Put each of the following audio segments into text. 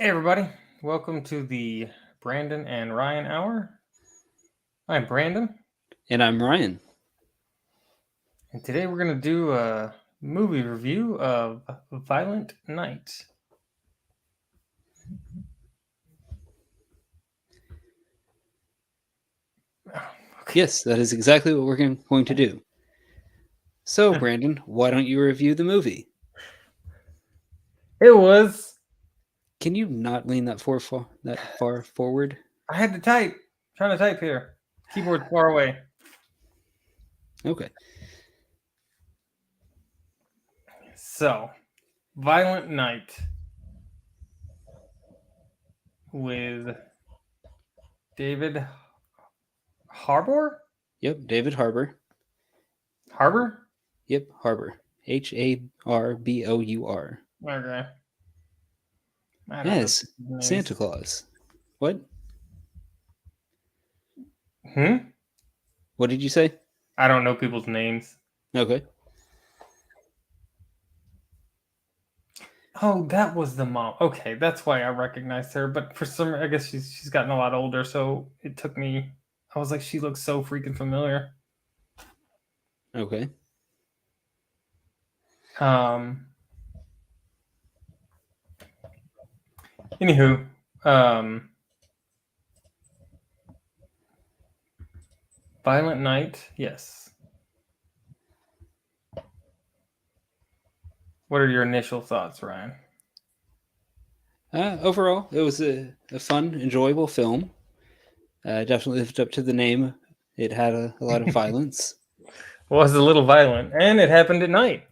Hey, everybody. Welcome to the Brandon and Ryan Hour. I'm Brandon, And I'm Ryan. and today we're going to do a movie review of Violent Night. Okay. Yes, that is exactly what we're going to do. So, Brandon, why don't you review the movie? It was, Can you not lean that far forward? I had to type, trying to type here. Keyboard's far away. Okay. So, Violent Night with David Harbour? Yep, David Harbour. Harbor? Yep, Harbour. Harbour. Okay. I don't know Yes, Santa names. Claus. What? Hmm? What did you say? I don't know people's names. Okay. Oh, that was the mom. Okay, that's why I recognized her. But for some, I guess she's gotten a lot older, so it took me. I was like, she looks so freaking familiar. Okay. Um. Anywho, um, Violent Night. Yes. What are your initial thoughts, Ryan? Overall, it was a fun, enjoyable film. Definitely lived up to the name. It had a lot of violence. Was a little violent, and it happened at night.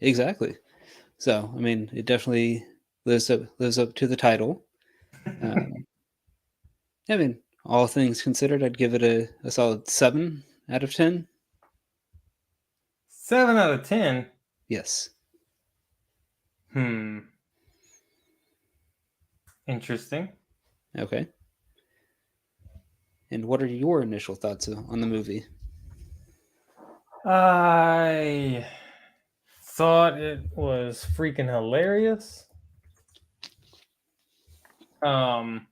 Exactly. So, I mean, it definitely lives up to the title. Um, I mean, all things considered, I'd give it a solid 7 out of 10. 7 out of 10. Yes. Hmm. Interesting. Okay. And what are your initial thoughts on the movie? I thought it was freaking hilarious. Um.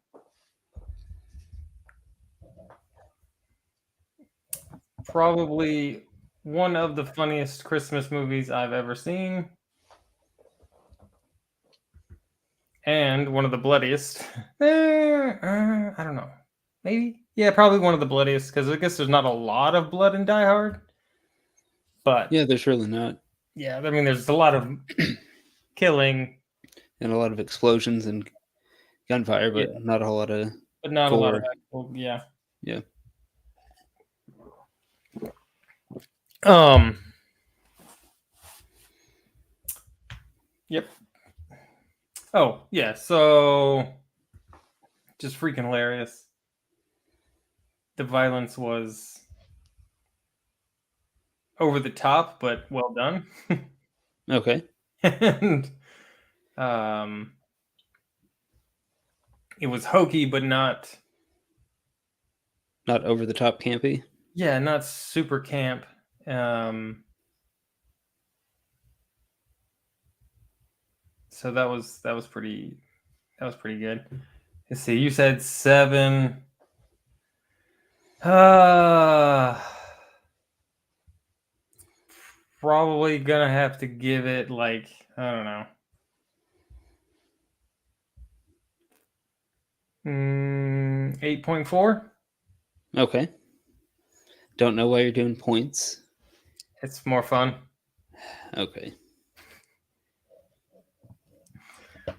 Probably one of the funniest Christmas movies I've ever seen, and one of the bloodiest. I don't know. Maybe. Yeah, probably one of the bloodiest because I guess there's not a lot of blood in Die Hard. But Yeah, there's really not. yeah, I mean, there's a lot of killing. And a lot of explosions and gunfire, Yeah, but not a whole lot of but not a lot of gore. actual. Yeah. Yeah. Um. Yep. Oh yeah. So just freaking hilarious. The violence was over the top, but well done. Okay. and um it was hokey but not, Not over the top campy. yeah, not super camp. um so that was pretty good. Let's see, you said 7. uh Probably gonna have to give it, like, I don't know, 8.4. Okay. Don't know why you're doing points. It's more fun. Okay. I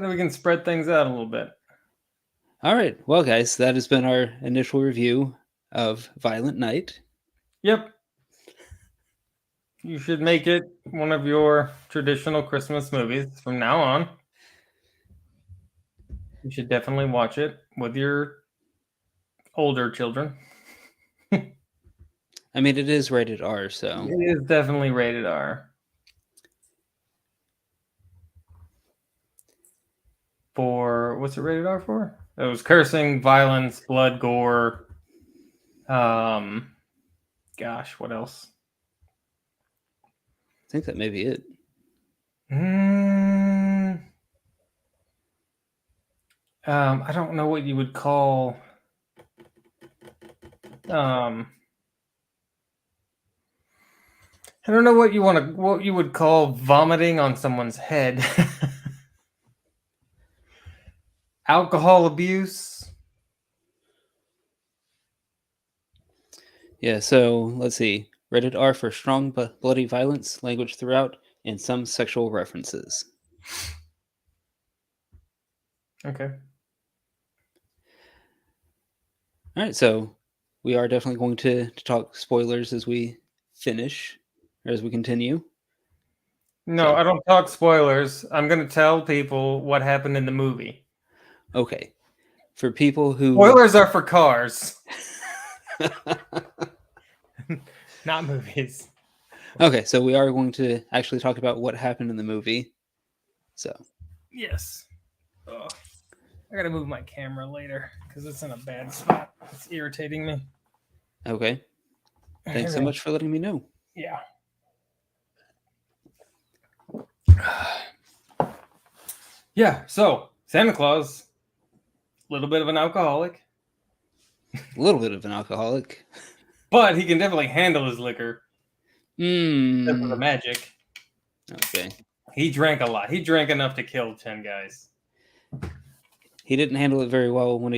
think we can spread things out a little bit. All right. Well, guys, that has been our initial review of Violent Night. Yep. You should make it one of your traditional Christmas movies from now on. You should definitely watch it with your older children. I mean, it is rated R, so It is definitely rated R. For what's it rated R for? It was cursing, violence, blood, gore. Um, Gosh, what else? I think that may be it. Mm, I don't know what you would call. I don't know what you would call vomiting on someone's head. Alcohol abuse. Yeah, so let's see. Rated R for strong but bloody violence, language throughout, and some sexual references. Okay. All right, so we are definitely going to talk spoilers as we finish, or as we continue. No, So, I don't talk spoilers. I'm going to tell people what happened in the movie. okay. For people who. Spoilers are for cars, not movies. Okay, so we are going to actually talk about what happened in the movie. So, Yes. Oh, I got to move my camera later because it's in a bad spot. It's irritating me. okay. Thanks so much for letting me know. Yeah. Yeah, so Santa Claus, a little bit of an alcoholic, A little bit of an alcoholic. but he can definitely handle his liquor. Except for the Hmm. magic. Okay. He drank a lot. He drank enough to kill 10 guys. He didn't handle it very well when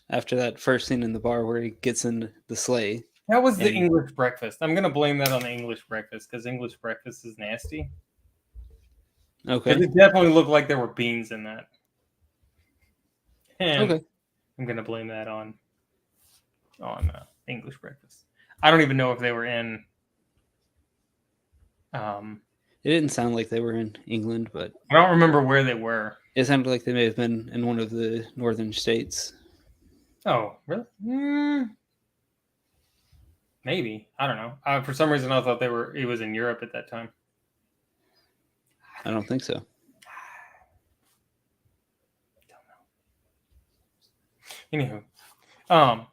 after that first scene in the bar where he gets in the sleigh. That was the And- English breakfast. I'm going to blame that on the English breakfast because English breakfast is nasty. Okay. It definitely looked like there were beans in that. And Okay. I'm going to blame that on English breakfast. I don't even know if they were in. It didn't sound like they were in England, but I don't remember where they were. it sounded like they may have been in one of the northern states. Oh, really? Maybe. I don't know. For some reason, I thought it was in Europe at that time. I don't think so. Don't know. Anywho,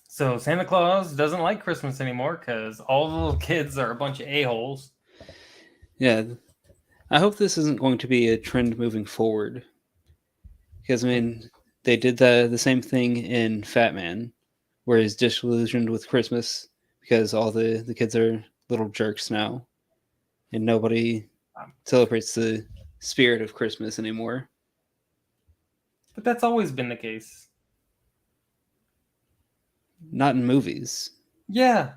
so Santa Claus doesn't like Christmas anymore because all the little kids are a bunch of a-holes. Yeah. I hope this isn't going to be a trend moving forward. Because, I mean, they did the same thing in Fat Man, where he's disillusioned with Christmas because all the kids are little jerks now. And nobody celebrates the spirit of Christmas anymore. But that's always been the case. Not in movies. Yeah.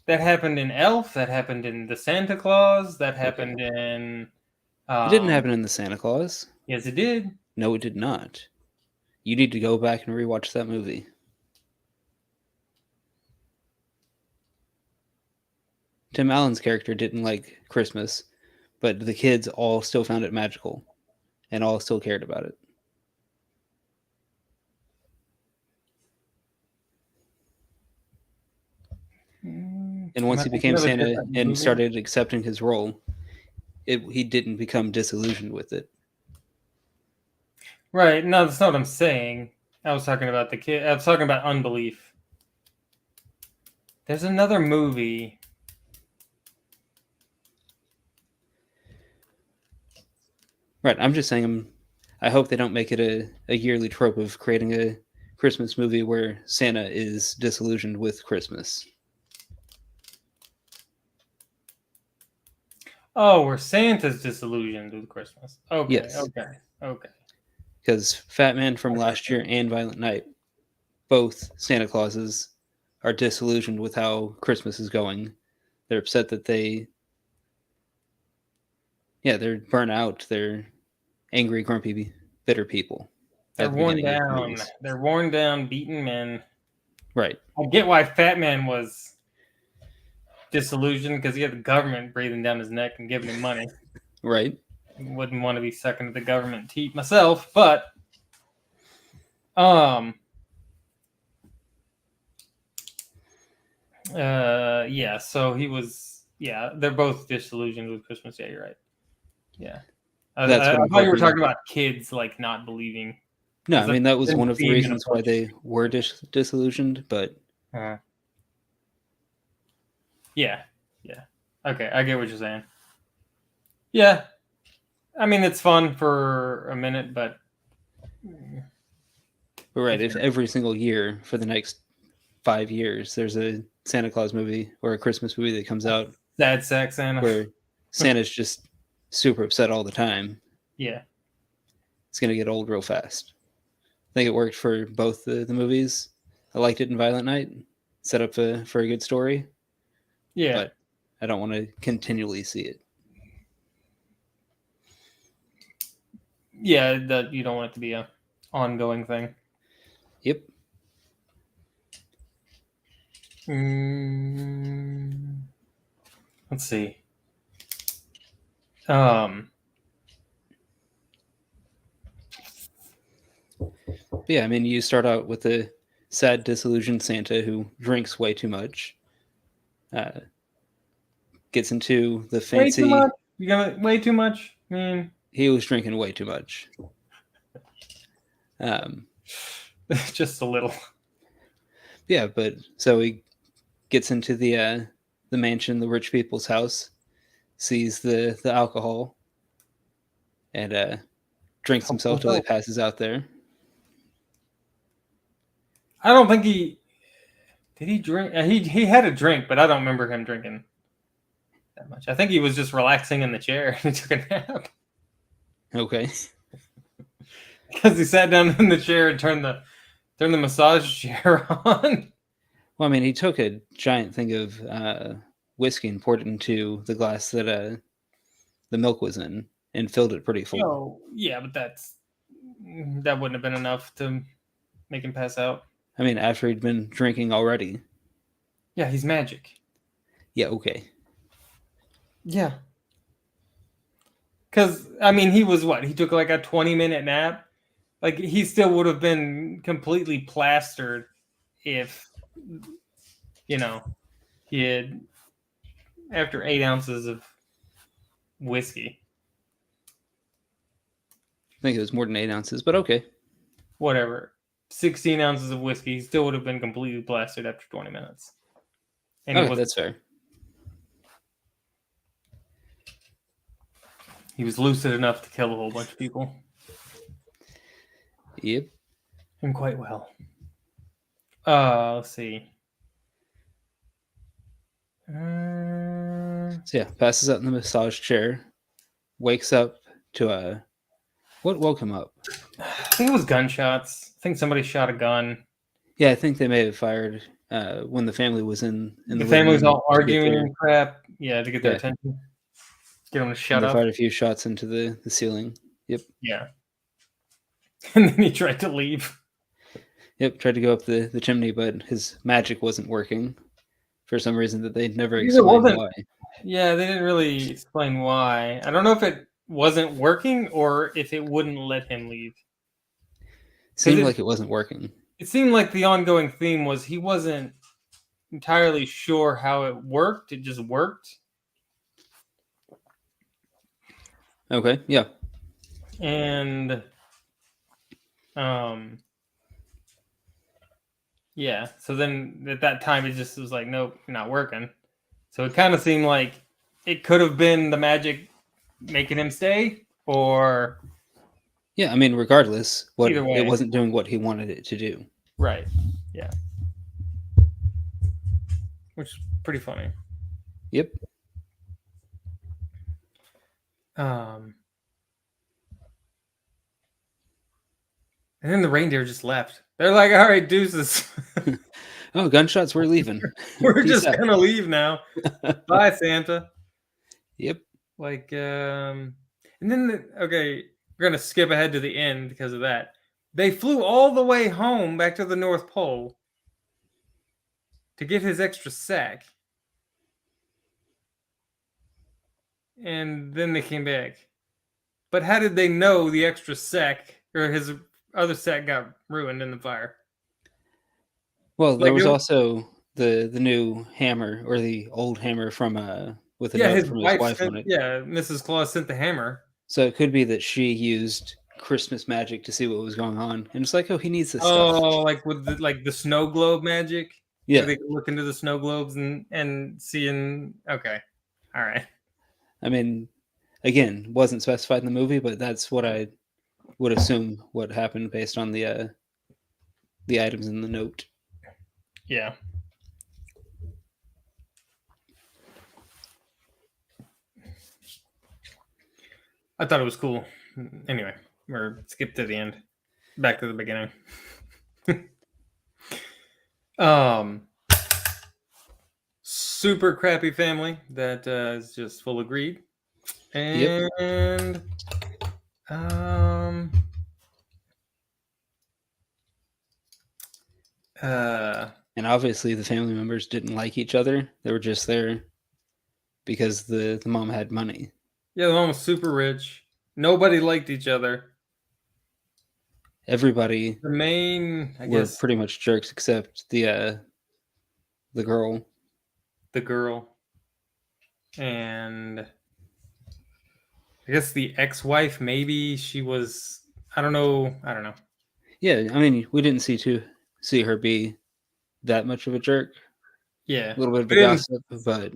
That happened in Elf. That happened in The Santa Claus. That happened in... It didn't happen in the Santa Claus. Yes, it did. No, it did not. You need to go back and rewatch that movie. Tim Allen's character didn't like Christmas, but the kids all still found it magical and all still cared about it. And once he became Santa and started accepting his role, he didn't become disillusioned with it. Right. No, that's not what I'm saying. I was talking about the kid. I was talking about unbelief. There's another movie. Right. I'm just saying, I hope they don't make it a yearly trope of creating a Christmas movie where Santa is disillusioned with Christmas. Oh, where Santa's disillusioned with Christmas. Okay. Yes. Okay. Because Fat Man from last year and Violent Night, both Santa Clauses are disillusioned with how Christmas is going. They're upset that they're burnt out. They're angry, grumpy, bitter people. They're worn down. They're worn down, beaten men. Right. I get why Fat Man was disillusioned because he had the government breathing down his neck and giving him money. Right. Wouldn't want to be sucking to the government teat myself, but yeah, so he was, they're both disillusioned with Christmas. Yeah, you're right. Yeah. I thought you were talking about kids like not believing. No, I mean that was one of the reasons why they were disillusioned, but yeah. Okay, I get what you're saying. Yeah, I mean it's fun for a minute, but But right, If if every single year for the next 5 years there's a Santa Claus movie or a Christmas movie that comes out sad sack Santa. where Santa's just super upset all the time, Yeah, it's gonna get old real fast. I think it worked for both the movies. I liked it in Violent Night, set up for a good story, yeah, but I don't want to continually see it. yeah. That you don't want it to be a ongoing thing. Yep. Let's see. Um, But yeah, I mean, you start out with a sad, disillusioned Santa who drinks way too much, uh, gets into the way too fancy. much. You gonna way too much? I mean, He was drinking way too much. just a little. Yeah, but so he gets into the mansion, the rich people's house, sees the alcohol, and drinks himself till he passes out there. I don't think he did. He drink? He had a drink, but I don't remember him drinking that much. I think he was just relaxing in the chair. He took a nap Okay. because he sat down in the chair and turned the massage chair on. Well, I mean, he took a giant thing of whiskey and poured it into the glass that the milk was in and filled it pretty full. Oh, yeah, but that wouldn't have been enough to make him pass out. I mean, after he'd been drinking already. Yeah, he's magic. Yeah, okay. Yeah. Because, I mean, he was what? He took like a 20-minute nap. Like, he still would have been completely plastered if, he had, after 8 ounces of whiskey. I think it was more than 8 ounces, but okay. Whatever. 16 ounces of whiskey, he still would have been completely plastered after 20 minutes. And Okay, that's fair. He was lucid enough to kill a whole bunch of people. Yep. And quite well. Let's see. So yeah, passes out in the massage chair, wakes up to what woke him up? I think it was gunshots. I think somebody shot a gun. Yeah, I think they may have fired when the family was in the family was all arguing and crap. Yeah, to get their attention. Get them to shut up. They fired a few shots into the ceiling. Yep. Yeah. And then he tried to leave. Yep, tried to go up the chimney, but his magic wasn't working for some reason that they never explained why. Yeah, they didn't really explain why. I don't know if it wasn't working or if it wouldn't let him leave. Seemed like it wasn't working. It seemed like the ongoing theme was he wasn't entirely sure how it worked. It just worked. Okay, yeah. And yeah, so then at that time it just was like, nope, not working. So it kind of seemed like it could have been the magic making him stay, or yeah, I mean, regardless, it wasn't doing what he wanted it to do. Right. Yeah. Which is pretty funny. Yep. And then the reindeer just left. They're like, all right, deuces. Oh, gunshots, we're leaving. We're just going to leave now. Bye, Santa. Yep. Like, and then, we're going to skip ahead to the end because of that. They flew all the way home back to the North Pole to get his extra sack. And then they came back. But how did they know the extra sack or his other sack got ruined in the fire? Well, there was also the new hammer, or the old hammer from with a note from his wife on it. Yeah, Mrs. Claus sent the hammer. So it could be that she used Christmas magic to see what was going on, and it's like, oh, he needs this stuff. Oh, like with the snow globe magic. Yeah, they can look into the snow globes and see. Okay, all right. I mean, again, wasn't specified in the movie, but that's what I would assume what happened based on the items in the note. Yeah. I thought it was cool. Anyway, we're skip to the end. Back to the beginning. Super crappy family that is just full of greed. Yep. And And obviously the family members didn't like each other. They were just there because the mom had money. yeah, the mom was super rich. Nobody liked each other. Everybody The main, I were guess, pretty much jerks except the girl. the girl, and I guess the ex-wife. Maybe she was. I don't know. Yeah, I mean, we didn't see her be that much of a jerk. Yeah, A little bit of we a didn't- gossip, but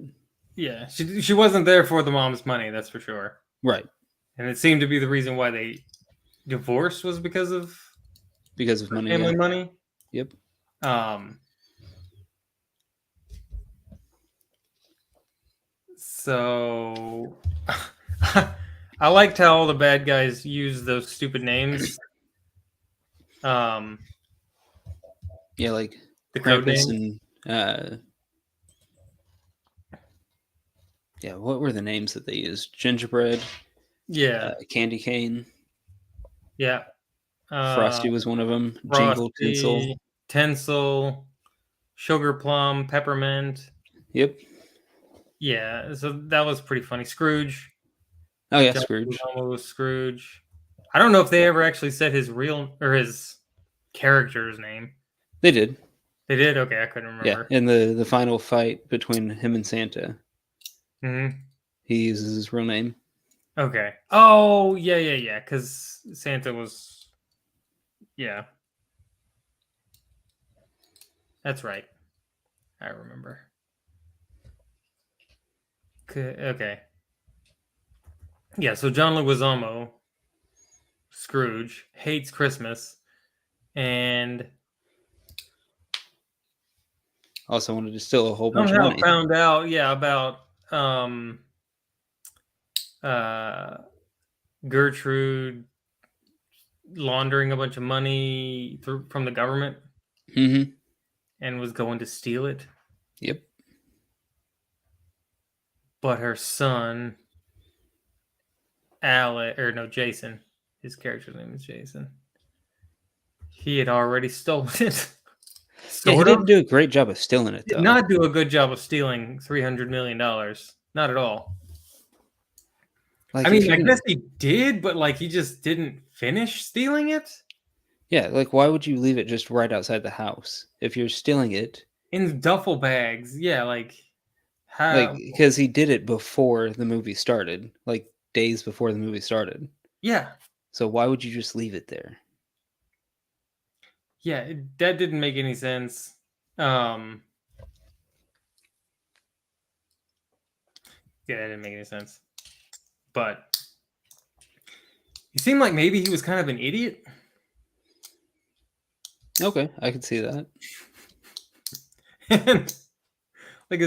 yeah. She wasn't there for the mom's money. That's for sure. right, And it seemed to be the reason why they divorced was because of because of money. family Yeah. money. Yep. So I liked how all the bad guys use those stupid names. Yeah, like The code Krampus name. and yeah, what were the names that they used? Gingerbread, Yeah, Candy Cane, yeah. Frosty was one of them. Jingle, Tinsel. Frosty, Tinsel, Sugar Plum, Peppermint. Yep. Yeah, so that was pretty funny. Scrooge. Oh yeah, John Scrooge. Leguizamo was Scrooge. I don't know if they ever actually said his real or his character's name. They did. They did. Okay, I couldn't Yeah, remember. in the final fight between him and Santa, he uses his real name. Okay. Oh, yeah. Because Santa was, yeah. That's right. I remember. Okay. Yeah. So John Leguizamo, Scrooge, hates Christmas, and Also wanted to steal a whole bunch of somehow money. found out, yeah, about uh Gertrude laundering a bunch of money from the government Mm-hmm. and was going to steal it. Yep. But her son, Jason, his character's name is Jason. He had already stolen it. Yeah, he didn't do a great job of stealing it, Did though. not do a good job of stealing $300 million. Not at all. Like, I mean, I guess he did, but like he just didn't finish stealing it yeah, like why would you leave it just right outside the house if you're stealing it? in duffel bags. Yeah, like how? Like, because he did it before the movie started, like days before the movie started. Yeah, So why would you just leave it there? yeah, that didn't make any sense. Yeah, that didn't make any sense. But he seemed like maybe he was kind of an idiot. Okay, I could see that. And like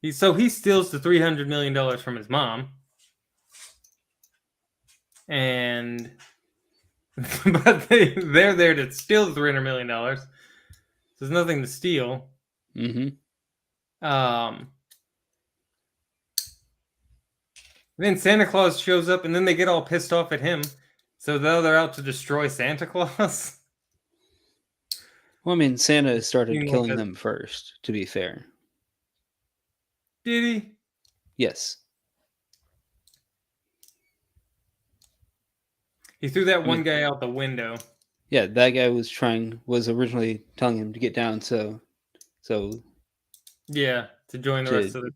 he steals the $300 million from his mom, and but they're there to steal the $300 million. There's nothing to steal. Mm-hmm. Then Santa Claus shows up, and then they get all pissed off at him. So now they're out to destroy Santa Claus. Well, I mean, Santa started Seemed like killing a- them first, to be fair. Did he? Yes. He threw that one mean- guy out the window. Yeah, that guy was originally telling him to get down so Yeah, to join the rest of the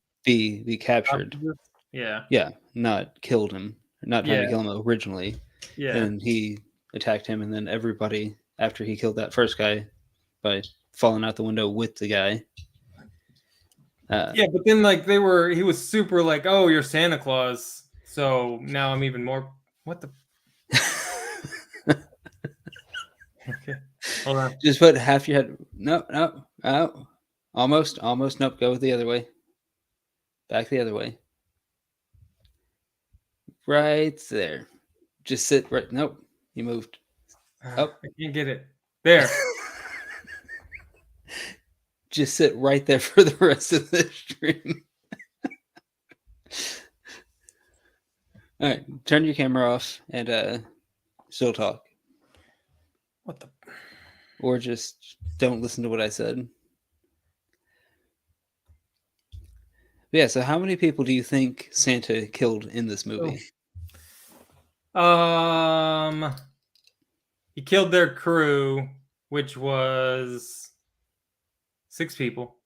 be captured. Yeah, Yeah, not killed him. Not trying Yeah. to kill him originally. yeah. And he attacked him, and then everybody, after he killed that first guy by falling out the window with the guy. Yeah, but then like he was super like, oh, you're Santa Claus, So now I'm even more. What the? Okay, hold on. Just put half your head. No, no, oh, almost. Nope. Go the other way. Back the other way. Right there. Just sit right. Nope. You moved. Oh. I can't get it. There. Just sit right there for the rest of the stream. All right. Turn your camera off and still talk. What the? Or just don't listen to what I said. But yeah, so how many people do you think Santa killed in this movie? He killed their crew, which was 6 people.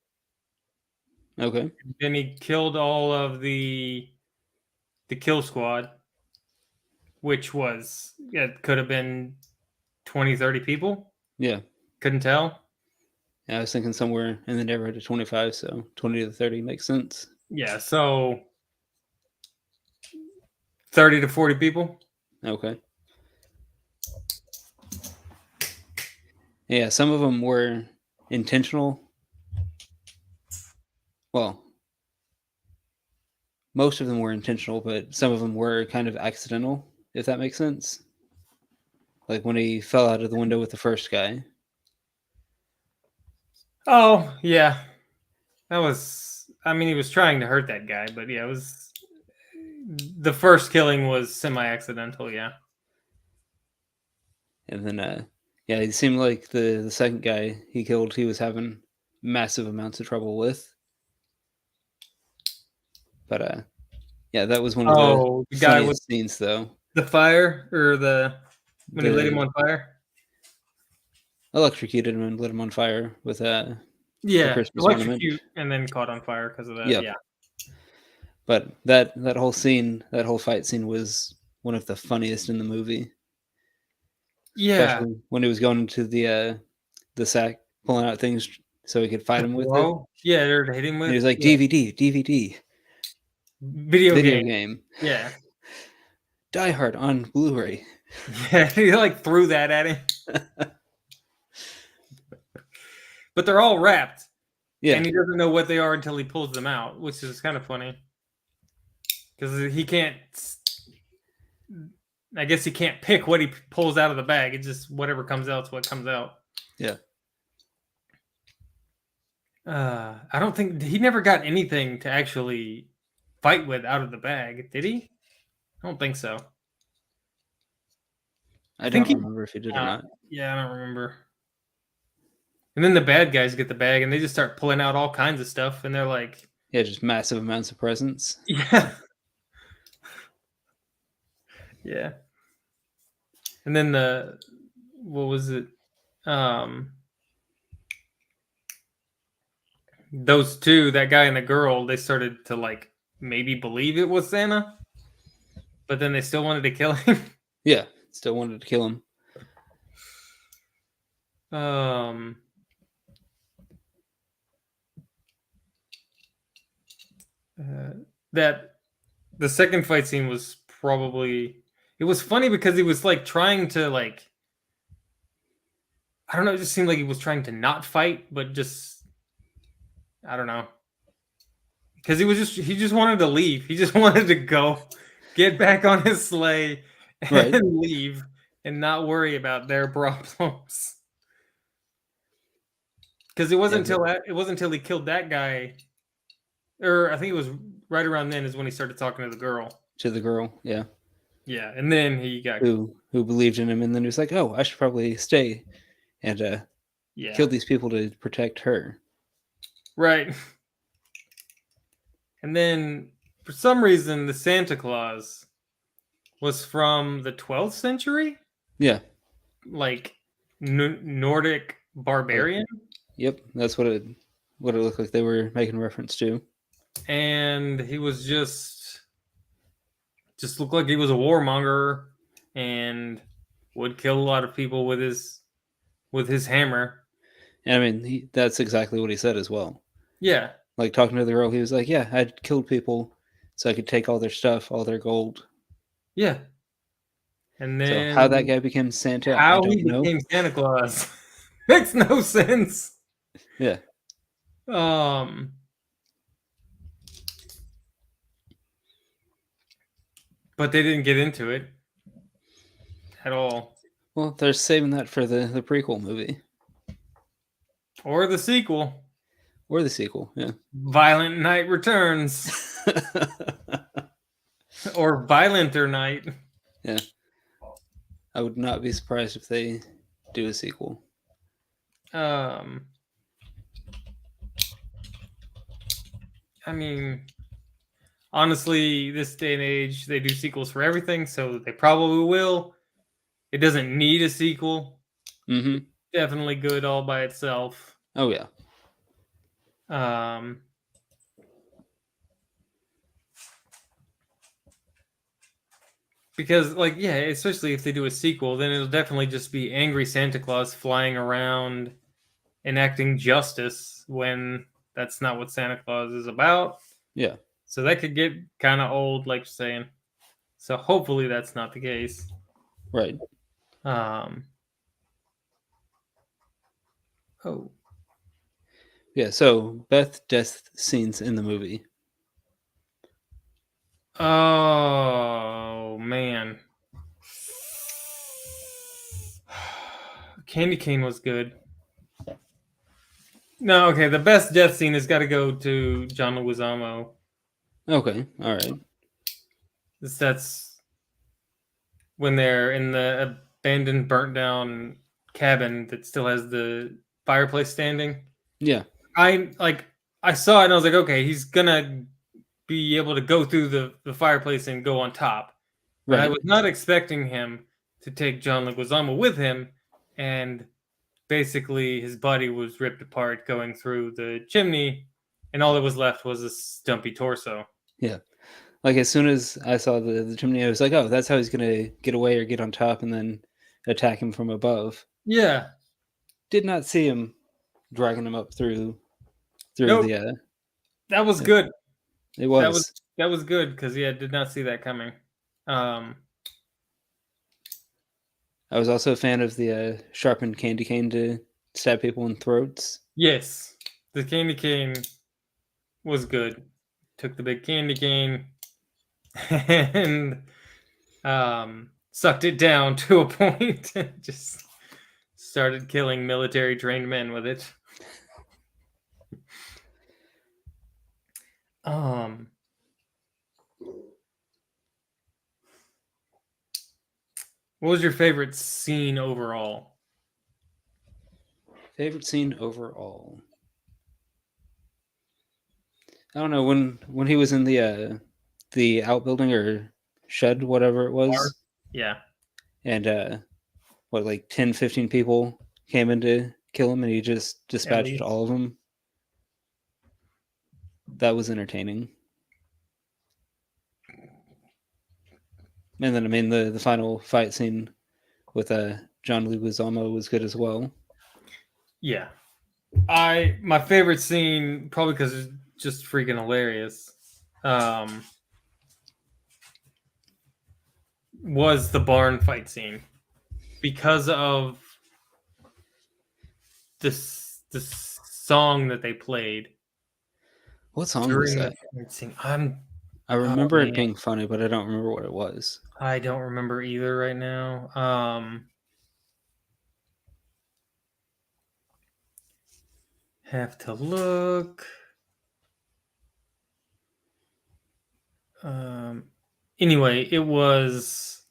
Okay. Then he killed all of the kill squad, which was it could have been 20, 30 people. Yeah. Couldn't tell. Yeah, I was thinking somewhere in the neighborhood of 25, so 20 to 30 makes sense. Yeah, so 30 to 40 people. Okay. Yeah, some of them were intentional. Well, most of them were intentional, but some of them were kind of accidental, if that makes sense. Like when he fell out of the window with the first guy. Oh, yeah. That was, I mean, he was trying to hurt that guy, but yeah, it was, the first killing was semi-accidental, yeah. And then, yeah, it seemed like the second guy he killed, he was having massive amounts of trouble with. But, yeah, that was one of the guy funniest with scenes, though. the fire, or when he lit him on fire? Electrocuted him and lit him on fire with the Christmas ornament. Electrocute and then caught on fire because of that. Yep. Yeah. But that whole scene, that whole fight scene was one of the funniest in the movie. Yeah. Especially when he was going into the sack, pulling out things so he could fight him with it. Yeah, they're hitting with. And he was like, DVD, video game. Yeah. Die Hard on Blu-ray. Yeah, he like threw that at him. But they're all wrapped. Yeah. And he doesn't know what they are until he pulls them out, which is kind of funny. Because he can't, I guess he can't pick what he pulls out of the bag. It's just whatever comes out is what comes out. Yeah. I don't think, he never got anything to actually fight with out of the bag, did he? I don't think so. I don't remember if he did or not. Yeah, I don't remember. And then the bad guys get the bag and they just start pulling out all kinds of stuff. And they're like... Yeah, just massive amounts of presents. Yeah. Yeah. And then what was it? Those two, that guy and the girl, they started to like maybe believe it was Santa. But then they still wanted to kill him. Yeah, still wanted to kill him. That the second fight scene was probably, it was funny because he was like trying to like, I don't know, it just seemed like he was trying to not fight, but just, I don't know, because he just wanted to leave. He just wanted to go, get back on his sleigh and leave and not worry about their problems. Because it wasn't until he killed that guy, or I think it was right around then is when he started talking to the girl. To the girl, yeah. Yeah, and then he got who believed in him, and then he was like, "Oh, I should probably stay and kill these people to protect her." Right. And then for some reason, the Santa Claus was from the 12th century. Yeah, like Nordic barbarian. Yep, that's what it looked like they were making reference to. And he was just looked like he was a warmonger and would kill a lot of people with his hammer. And I mean, that's exactly what he said as well. Yeah. Like talking to the girl, he was like, "Yeah, I'd killed people so I could take all their stuff, all their gold. Yeah. And So then how that guy became Santa, I how he don't know. became Santa Claus makes no sense. Yeah. Um, but they didn't get into it at all, Well, they're saving that for the prequel movie or the sequel, or the sequel. Yeah. Violent Night Returns, or Violenter Night. Yeah. I would not be surprised if they do a sequel. I mean, honestly, this day and age, they do sequels for everything, so they probably will. It doesn't need a sequel. Mm-hmm. Definitely good all by itself. Oh yeah. Because, like, yeah, especially if they do a sequel, then it'll definitely just be angry Santa Claus flying around enacting justice when that's not what Santa Claus is about. Yeah. So that could get kind of old, like you're saying. So hopefully that's not the case. Right. Oh. Yeah, so Beth death scenes in the movie. Oh, man. Candy cane was good. No, okay, the best death scene has got to go to John Leguizamo. Okay, all right. That's when they're in the abandoned, burnt down cabin that still has the fireplace standing. Yeah. I saw it and I was like, okay, he's gonna be able to go through the fireplace and go on top. But I Right. was not expecting him to take John Leguizamo with him, and basically his body was ripped apart going through the chimney, and all that was left was a stumpy torso. Yeah. Like as soon as I saw the chimney, I was like, oh, that's how he's gonna get away or get on top and then attack him from above. Yeah. Did not see him dragging him up through Nope. the That was good. It was. That was good because yeah, did not see that coming. I was also a fan of the sharpened candy cane to stab people in throats. Yes, the candy cane was good. Took the big candy cane and sucked it down to a point and just started killing military trained men with it. What was your favorite scene overall? Favorite scene overall? I don't know, when he was in the outbuilding or shed, whatever it was. Yeah. And what, like 10, 15 people came in to kill him and he just dispatched all of them. That was entertaining. And then I mean the final fight scene with John Leguizamo was good as well. Yeah. My favorite scene, probably because it's just freaking hilarious, was the barn fight scene. Because of this song that they played. What song was that? Scene. I remember it being funny, but I don't remember what it was. I don't remember either right now. Have to look. Anyway, it was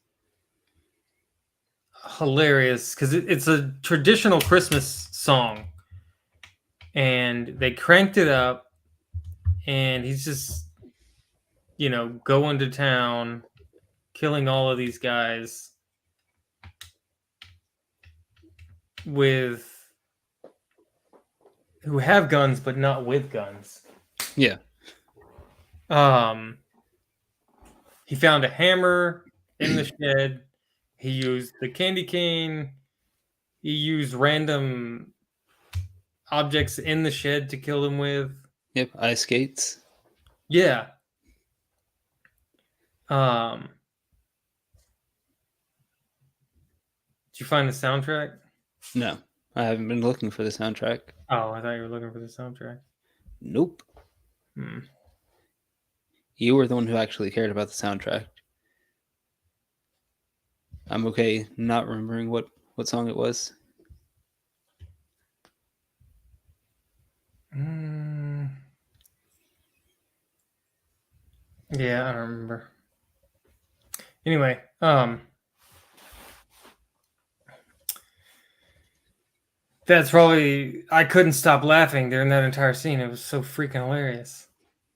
hilarious because it's a traditional Christmas song, and they cranked it up, and he's just, going to town, killing all of these guys who have guns but not with guns. Yeah. He found a hammer in the shed. He used the candy cane. He used random objects in the shed to kill them with. Yep, ice skates. Yeah. Um, did you find the soundtrack? No, I haven't been looking for the soundtrack. Oh, I thought you were looking for the soundtrack. Nope. Hmm. You were the one who actually cared about the soundtrack. I'm okay not remembering what song it was. Yeah, I don't remember. Anyway, that's probably I couldn't stop laughing during that entire scene. It was so freaking hilarious.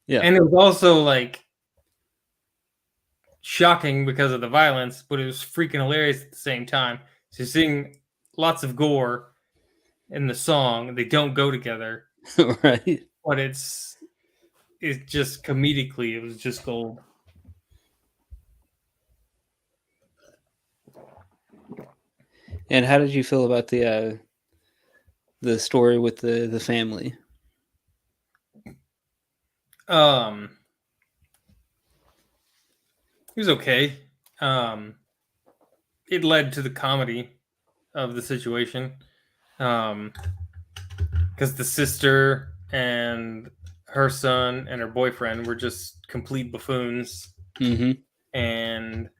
Yeah. And it was also like shocking because of the violence, but it was freaking hilarious at the same time. So you're seeing lots of gore in the song. They don't go together, Right. but it's just comedically, it was just gold. And how did you feel about the story with the family? It was okay. It led to the comedy of the situation. Because the sister and her son and her boyfriend were just complete buffoons, Mm-hmm. and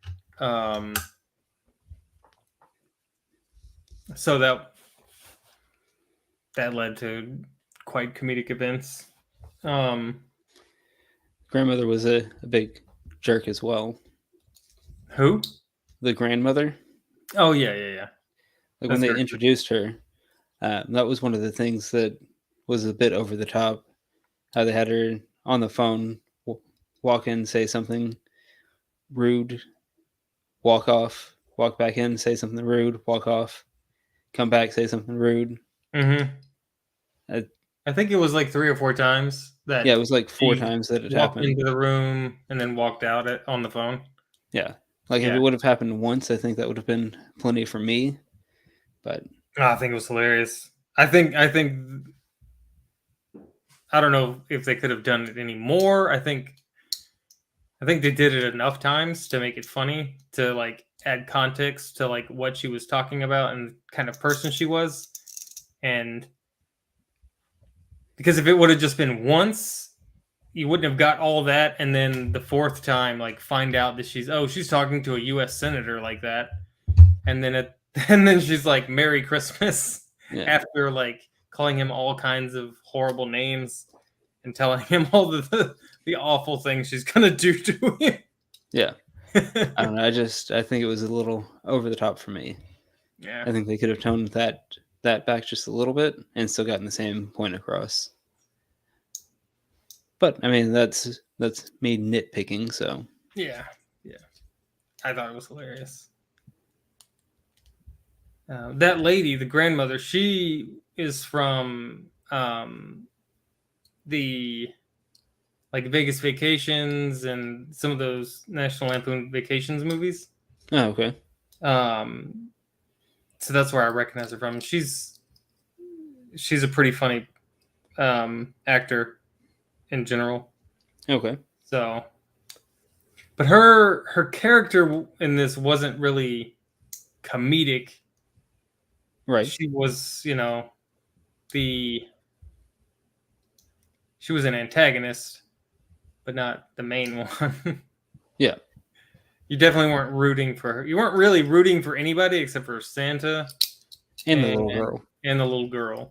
so that led to quite comedic events. Grandmother was a big jerk as well. Who? The grandmother. Oh yeah. Like when That's they very introduced her, that was one of the things that was a bit over the top. How they had her on the phone, walk in, say something rude, walk off, walk back in, say something rude, walk off, come back, say something rude. Mm-hmm. Uh, I think it was like 3 or 4 times yeah, that it was like 4 she times that it walked happened. into the room and then walked out on the phone. Yeah, like if Yeah. it would have happened once, I think that would have been plenty for me. But Oh, I think it was hilarious. I think I don't know if they could have done it any more. I think they did it enough times to make it funny, to like add context to like what she was talking about and kind of person she was. And because if it would have just been once, you wouldn't have got all that, and then the fourth time like find out that she's talking to a US senator like that. And then and then she's like Merry Christmas yeah, after like calling him all kinds of horrible names and telling him all the awful things she's gonna do to him. yeah. I don't know. I think it was a little over the top for me. Yeah. I think they could have toned that back just a little bit and still gotten the same point across. But I mean, that's me nitpicking. So Yeah. I thought it was hilarious. That lady, the grandmother, she is from the like Vegas Vacations and some of those National Lampoon Vacations movies. oh, okay, So that's where I recognize her from. She's a pretty funny actor in general. okay, So, but her character in this wasn't really comedic. right, She was, the she was an antagonist, but not the main one. yeah, You definitely weren't rooting for her. You weren't really rooting for anybody except for Santa and the little girl. and the little girl.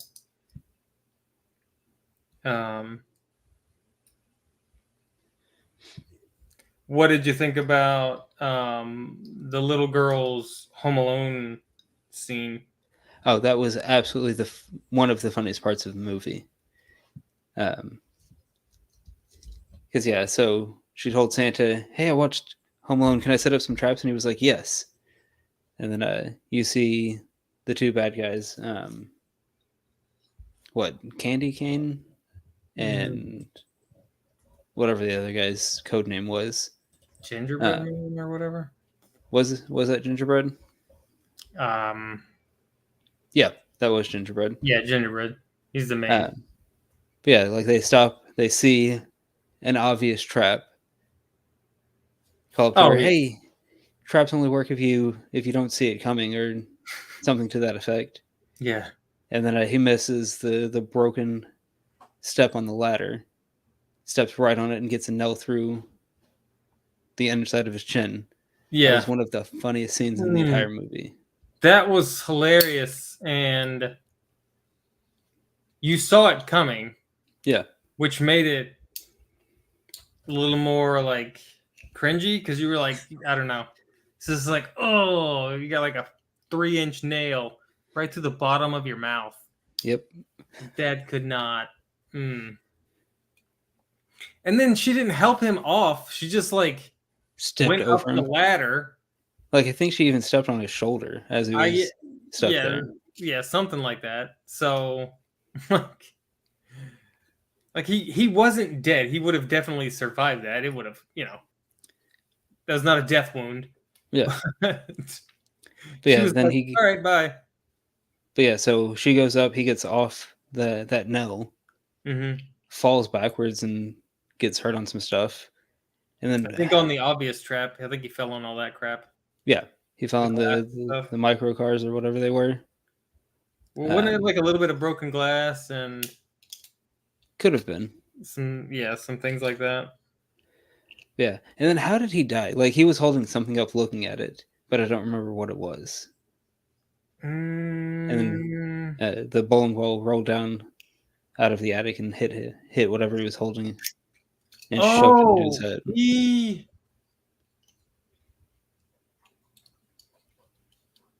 What did you think about the little girl's Home Alone scene? Oh, that was absolutely one of the funniest parts of the movie. Because yeah, so she told Santa, "Hey, I watched Home Alone. Can I set up some traps?" And he was like, "Yes." And then you see the two bad guys, what Candy Cane and whatever the other guy's code name was. Gingerbread Man or whatever. Was that Gingerbread? Um, Yeah, that was Gingerbread. yeah, Gingerbread. He's the main. But yeah, like they stop, they see an obvious trap call up to Oh, her, yeah. "Hey, traps only work if you don't see it coming," or something to that effect. Yeah. And then he misses the broken step on the ladder, steps right on it, and gets a nail through the underside of his chin. That was Yeah. one of the funniest scenes in the Mm, entire movie. that was hilarious. And you saw it coming, Yeah, which made it a little more like cringy because you were like, I don't know. So it's like, oh, you got like a 3-inch nail right to the bottom of your mouth. yep. That could not. Mm. And then she didn't help him off. She just like Stepped went up over the him. ladder. Like, I think she even stepped on his shoulder as he I was stuck yeah there. yeah something like that. So like he wasn't dead. He would have definitely survived that. It would have that was not a death wound. Yeah. But She yeah, was then like, he all right, bye. but yeah, so she goes up, he gets off that nail, Mm-hmm. falls backwards and gets hurt on some stuff. And I then think on the obvious trap. I think he fell on all that crap. yeah, he The found glass the stuff. the micro cars or whatever they were. Well, wouldn't it have like a little bit of broken glass and Could have been. some things like that? Yeah. And then how did he die? Like, he was holding something up looking at it, but I don't remember what it was. And Mm, then the bowling ball rolled down out of the attic and hit whatever he was holding and shoved it into his oh, head. he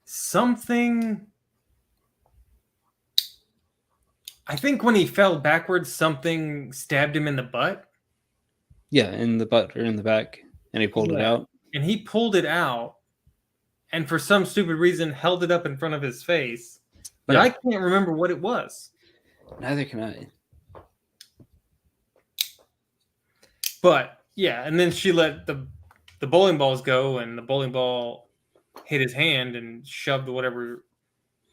something. I think when he fell backwards, something stabbed him in the butt. Yeah, in the butt or in the back, and he pulled it Yeah, out. and he pulled it out, and for some stupid reason, held it up in front of his face. But Yeah. I can't remember what it was. Neither can I. But yeah, and then she let the bowling balls go, and the bowling ball hit his hand and shoved whatever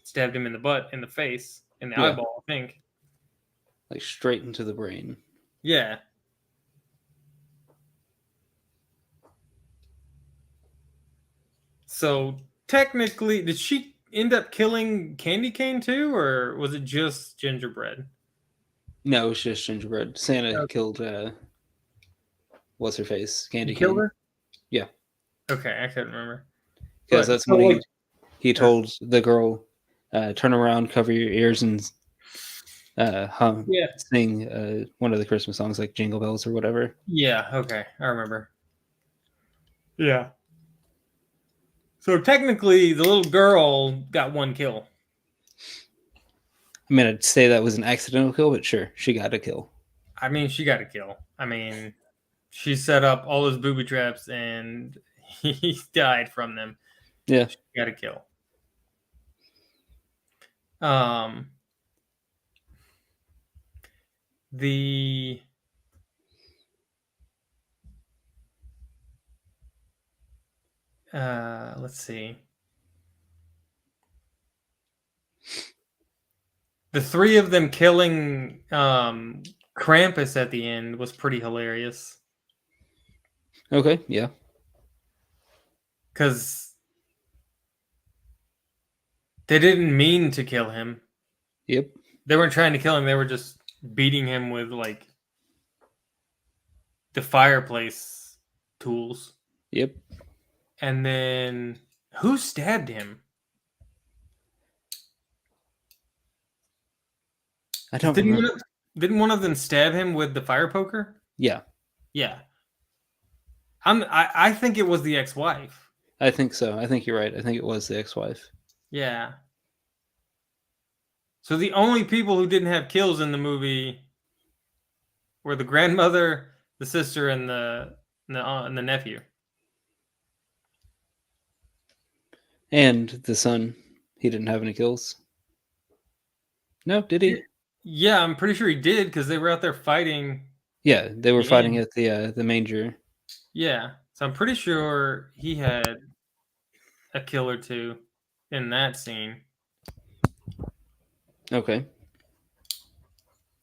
stabbed him in the butt, in the face, in the Yeah. eyeball, I think. Like, straight into the brain. Yeah. So technically, did she end up killing Candy Cane too, or was it just Gingerbread? No, it was just Gingerbread. Santa Okay. killed what's her face? He Candy killed cane. her? Yeah. Okay, I couldn't remember. Because But that's so when like, he told the girl, turn around, cover your ears, and yeah, sing one of the Christmas songs like Jingle Bells or whatever. yeah, okay, I remember. Yeah. So technically, the little girl got one kill. I mean, I'd say that was an accidental kill, but sure, she got a kill. I mean, she got a kill. I mean, she set up all those booby traps and he died from them. Yeah. She got a kill. Um, the let's see. The three of them killing Krampus at the end was pretty hilarious. Okay. Yeah. Because they didn't mean to kill him. Yep. They weren't trying to kill him. They were just beating him with like the fireplace tools. Yep. And then who stabbed him? I don't Didn't remember. didn't one of them stab him with the fire poker? Yeah. Yeah. I think it was the ex-wife. I think so. I think you're right. I think it was the ex-wife. Yeah. So the only people who didn't have kills in the movie were the grandmother, the sister, and the nephew. And the son, he didn't have any kills. No, did he? Yeah, I'm pretty sure he did because they were out there fighting. Yeah, they were Yeah. fighting at the manger. Yeah, so I'm pretty sure he had a kill or two in that scene. Okay.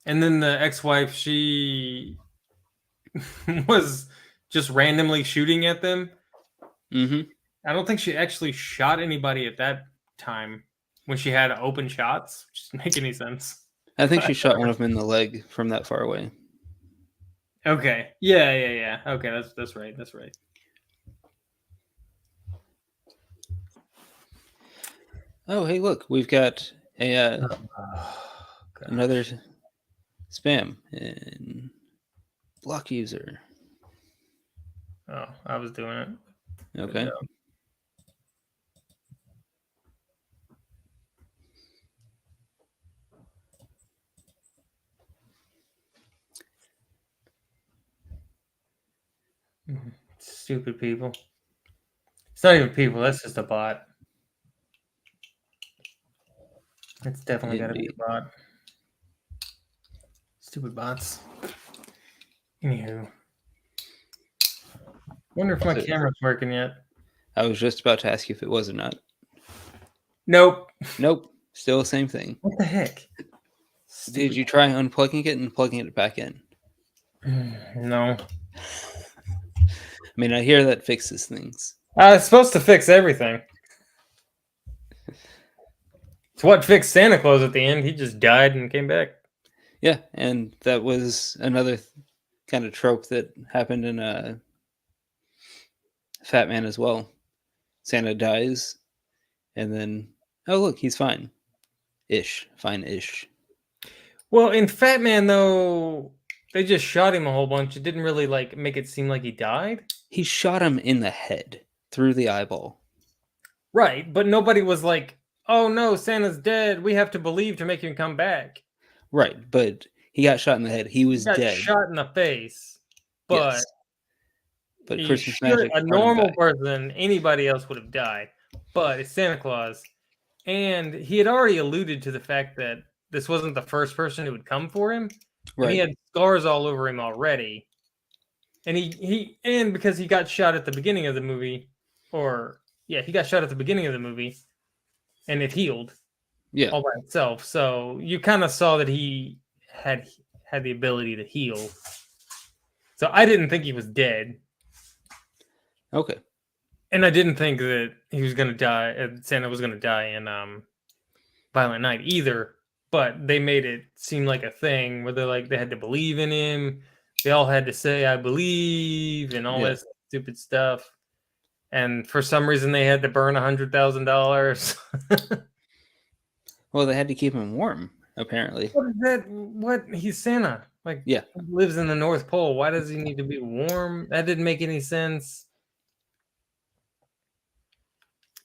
And then the ex-wife, she was just randomly shooting at them. Mm-hmm. I don't think she actually shot anybody at that time when she had open shots, which doesn't make any sense. I think she shot one of them in the leg from that far away. Okay. Yeah. Okay, that's right. That's right. Oh, hey, look, we've got a another spam and block user. Oh, I was doing it. Okay. Stupid people. It's not even people. That's just a bot. It's definitely got to be Indeed. a bot. Stupid bots. Anywho, wonder if my So- camera's working yet. I was just about to ask you if it was or not. Nope. Nope. Still the same thing. What the heck? Did you try unplugging it and plugging it back in? No. I mean, I hear that fixes things. It's supposed to fix everything. It's what fixed Santa Claus at the end. He just died and came back. Yeah, and that was another kind of trope that happened in Fat Man as well. Santa dies, and then, oh, look, he's fine. Fine-ish. Well, in Fat Man, though, they just shot him a whole bunch. It didn't really like make it seem like he died. He shot him in the head through the eyeball. Right, but nobody was like, "Oh no, Santa's dead. We have to believe to make him come back." Right, but he got shot in the head. He was He got dead. shot in the face, but Yes. But he Christmas should- magic a brought him normal back. person, anybody else would have died. But it's Santa Claus, and he had already alluded to the fact that this wasn't the first person who would come for him. And he Right. had scars all over him already. And and because he got shot at the beginning of the movie, he got shot at the beginning of the movie, and it healed Yeah. all by itself. So you kind of saw that he had the ability to heal. So I didn't think he was dead, Okay. and I didn't think that he was gonna die. Santa was gonna die in Violent Night either. But they made it seem like a thing where they had to believe in him. They all had to say "I believe" and all Yeah. that stupid stuff. And for some reason, they had to burn $100,000. Well, they had to keep him warm, apparently. What is that? What? He's Santa. Like, Yeah. he lives in the North Pole. Why does he need to be warm? That didn't make any sense.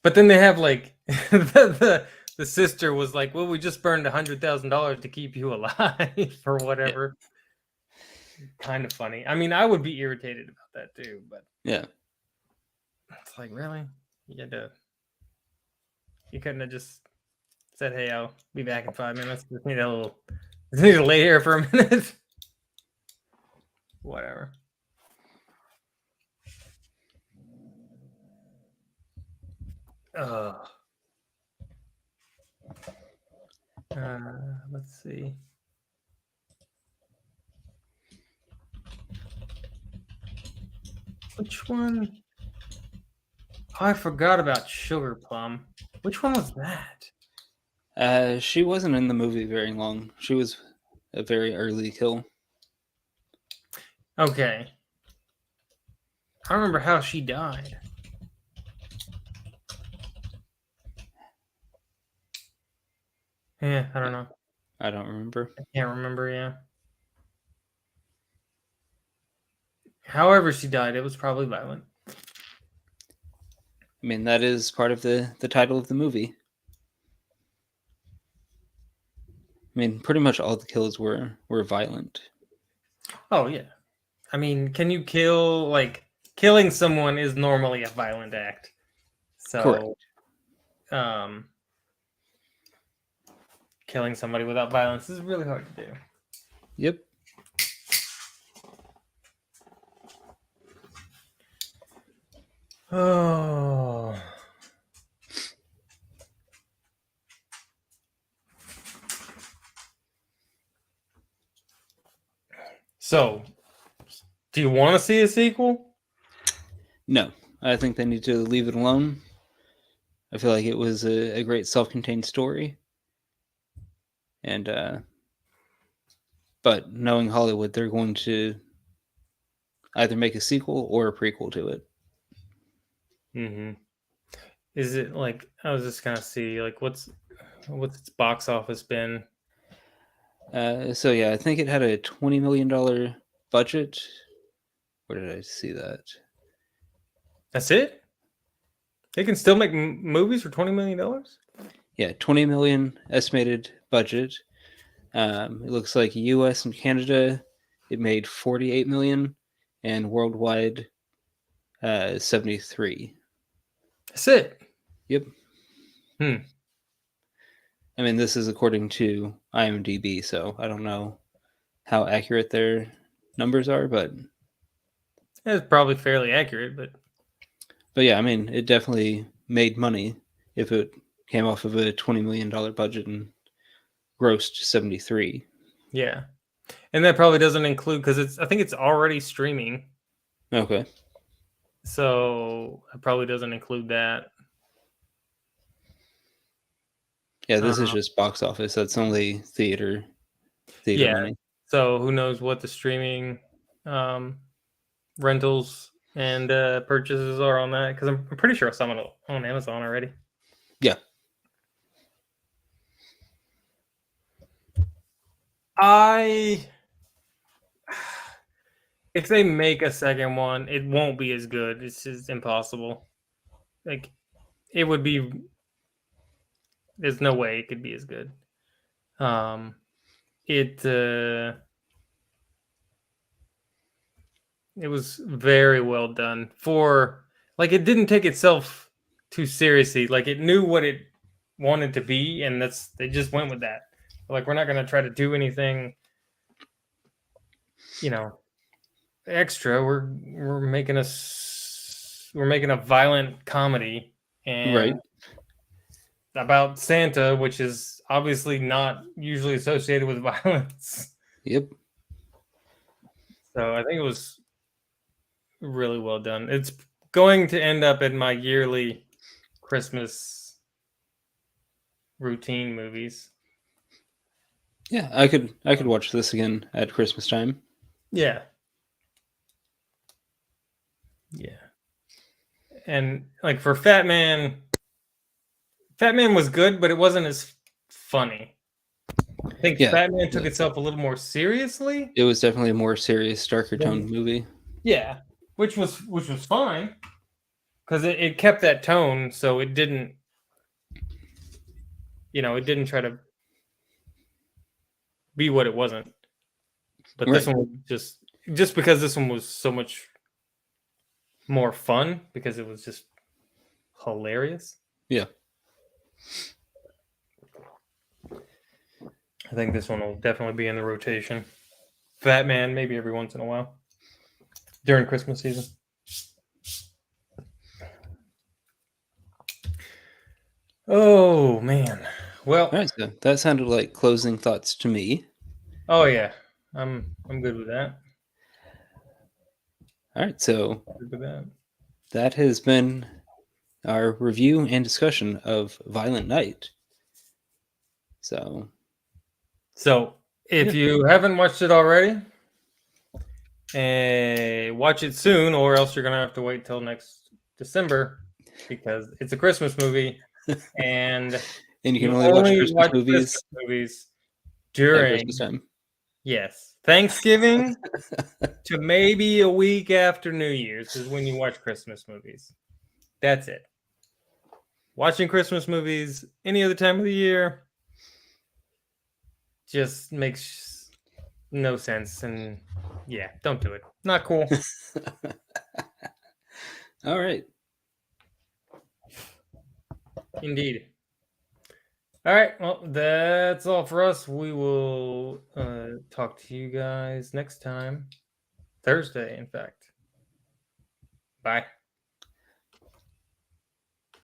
But then they have like the sister was like, "Well, we just burned $100,000 to keep you alive or whatever." Yeah. Kind of funny. I mean, I would be irritated about that too, but Yeah. it's like, really? You couldn't have just said, "Hey, I'll be back in 5 minutes. Just need to lay here for a minute." Whatever. Let's see. Which one? Oh, I forgot about Sugar Plum. Which one was that? She wasn't in the movie very long. She was a very early kill. Okay. I don't remember how she died. Yeah, I don't know. I don't remember. I can't remember, yeah. However she died, it was probably violent. I mean, that is part of the title of the movie. I mean, pretty much all the kills were violent. Oh, yeah. I mean, can you killing someone is normally a violent act. So, correct. Killing somebody without violence is really hard to do. Yep. Oh. So, do you want to see a sequel? No, I think they need to leave it alone. I feel like it was a great self-contained story, and but knowing Hollywood, they're going to either make a sequel or a prequel to it. Mm-hmm. Is it like I was just gonna see like what's its box office been? So yeah, I think it had a $20 million budget. Where did I see that? That's it. They can still make movies for $20 million. Yeah, 20 million estimated budget. It looks like U.S. and Canada, it made 48 million, and worldwide, 73. That's it. Yep. Hmm. I mean, this is according to IMDb, so I don't know how accurate their numbers are, but It's probably fairly accurate, but yeah, I mean, it definitely made money if it came off of a $20 million budget and grossed 73. yeah. And that probably doesn't include because I think it's already streaming, Okay. so it probably doesn't include that. Yeah, this is Uh, just box office. That's only theater yeah. money. So who knows what the streaming rentals and purchases are on that? Because I'm pretty sure I saw them on Amazon already. Yeah. If they make a second one, it won't be as good. It's just impossible. Like it would be. There's no way it could be as good. It it was very well done for like it didn't take itself too seriously. Like it knew what it wanted to be, and they just went with that. Like we're not gonna try to do anything, extra. We're making a violent comedy and Right. about Santa, which is obviously not usually associated with violence. Yep. So I think it was really well done. It's going to end up in my yearly Christmas routine movies. Yeah, I could watch this again at Christmas time. Yeah. Yeah. And like for Fat Man was good, but it wasn't as funny. I think Yeah, Fat Man took itself a little more seriously. it was definitely a more serious, darker toned movie. Yeah, which was fine because it kept that tone, so it didn't, it didn't try to be what it wasn't. But this Right. one was just because this one was so much more fun because it was just hilarious. Yeah. I think this one will definitely be in the rotation. Fat Man, maybe every once in a while during Christmas season. Oh man. Well, All right, so that sounded like closing thoughts to me. oh yeah. I'm good with that. All right, so Good with that. that has been our review and discussion of Violent Night. So if you haven't watched it already, watch it soon, or else you're gonna have to wait till next December because it's a Christmas movie, and you can only watch Christmas movies at during Christmas time. Yes, Thanksgiving to maybe a week after New Year's is when you watch Christmas movies. That's it. Watching Christmas movies any other time of the year just makes no sense, and yeah, don't do it. Not cool. All right. Indeed. All right. Well, that's all for us. We will talk to you guys next time. Thursday, in fact. Bye.